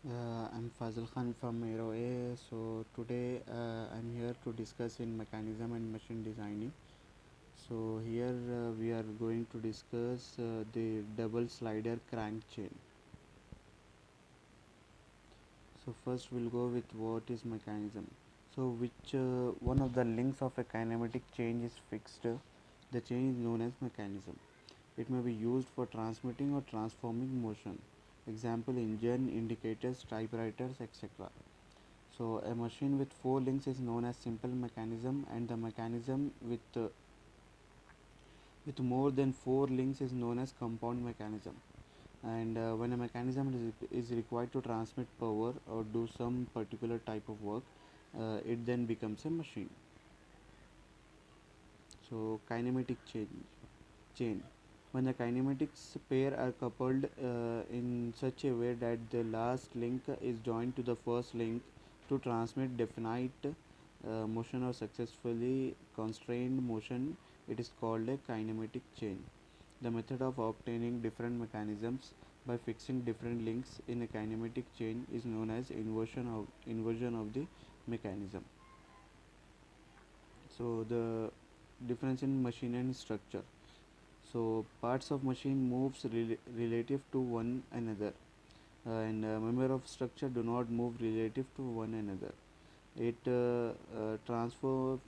I'm Fazil Khan from Aero A. So today I'm here to discuss in mechanism and machine designing. So here we are going to discuss the double slider crank chain. So first we'll go with what is mechanism. So which one of the links of a kinematic chain is fixed. The chain is known as mechanism. It may be used for transmitting or transforming motion. Example engine, indicators, typewriters, etc. So a machine with four links is known as simple mechanism, and the mechanism with more than four links is known as compound mechanism. And when a mechanism is required to transmit power or do some particular type of work, it then becomes a machine. So kinematic chain. When the kinematics pair are coupled in such a way that the last link is joined to the first link to transmit definite motion or successfully constrained motion, it is called a kinematic chain. The method of obtaining different mechanisms by fixing different links in a kinematic chain is known as inversion of the mechanism. So the difference in machine and structure. So parts of machine moves relative to one another, and member of structure do not move relative to one another. It transforms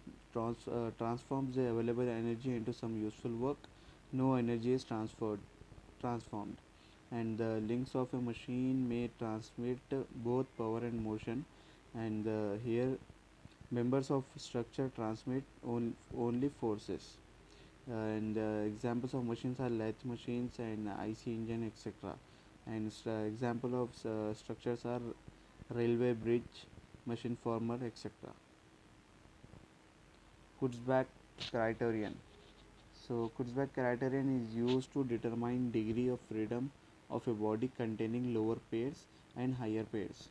the available energy into some useful work. No energy is transformed, and the links of a machine may transmit both power and motion. And here members of structure transmit only forces. And examples of machines are lathe machines and IC engine, etc. And example of structures are railway bridge, machine former, etc. Kurzbach criterion. So Kurzbach criterion is used to determine degree of freedom of a body containing lower pairs and higher pairs.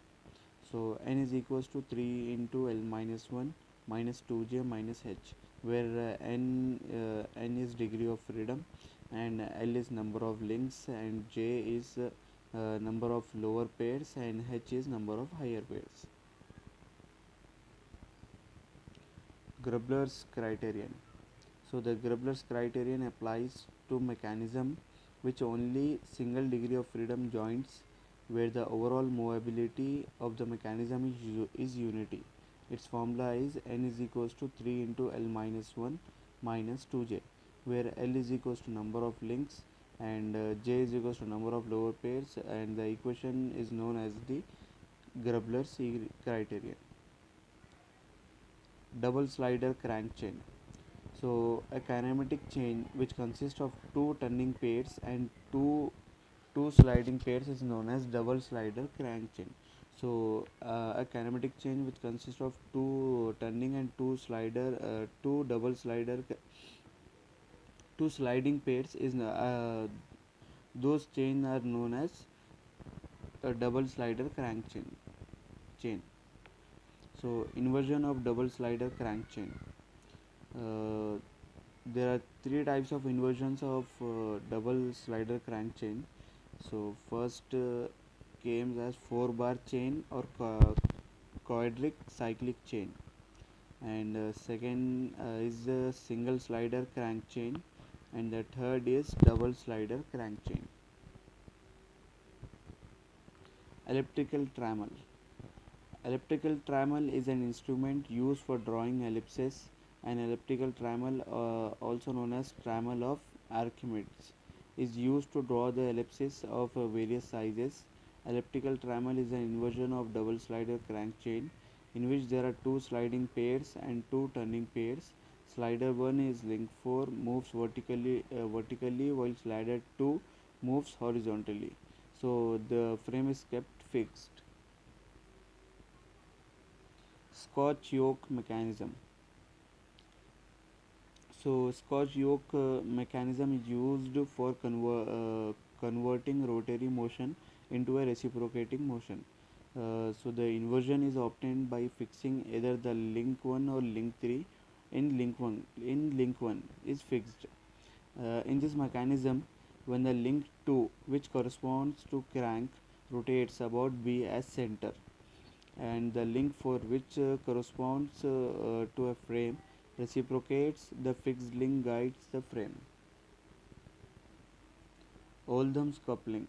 So n is equals to 3 into L minus 1 minus 2j minus h, where n is degree of freedom, and L is number of links, and j is number of lower pairs, and h is number of higher pairs. Grubler's criterion. So the Grubler's criterion applies to mechanism which only single degree of freedom joints, where the overall movability of the mechanism is unity. Its formula is n is equals to 3 into L minus 1 minus 2j, where L is equals to number of links, and j is equals to number of lower pairs, and the equation is known as the Grubler's criterion. Double slider crank chain. So a kinematic chain which consists of two turning pairs and two sliding pairs is known as double slider crank chain. So a kinematic chain which consists of two turning and two double slider two sliding pairs is those chain are known as a double slider crank chain. So inversion of double slider crank chain. Uh, there are three types of inversions of double slider crank chain. So first came as 4 bar chain or quadric cyclic chain, and second is the single slider crank chain, and the third is double slider crank chain. Elliptical trammel. Elliptical trammel is an instrument used for drawing ellipses. An elliptical trammel, also known as trammel of Archimedes, is used to draw the ellipses of various sizes. Elliptical trammel is an inversion of double slider crank chain, in which there are two sliding pairs and two turning pairs. Slider 1 is link 4, moves vertically, while slider 2 moves horizontally. So the frame is kept fixed. Scotch yoke mechanism. So Scotch yoke mechanism is used for converting rotary motion into a reciprocating motion. So the inversion is obtained by fixing either the link 1 or link 3. In link 1 is fixed. In this mechanism, when the link 2, which corresponds to crank, rotates about B as center, and the link for which corresponds to a frame reciprocates the fixed link guides the frame. Oldham's coupling.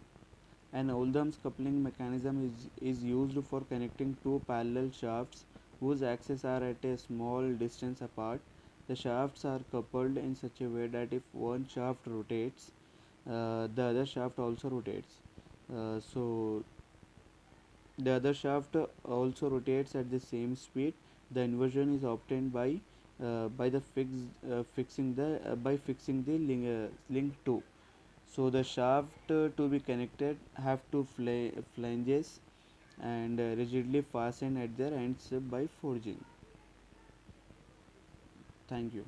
An Oldham's coupling mechanism is used for connecting two parallel shafts whose axes are at a small distance apart. The shafts are coupled in such a way that if one shaft rotates, the other shaft also rotates. So the other shaft also rotates at the same speed. The inversion is obtained by the fixing the link 2. So the shaft to be connected have two flanges and rigidly fastened at their ends by forging. Thank you.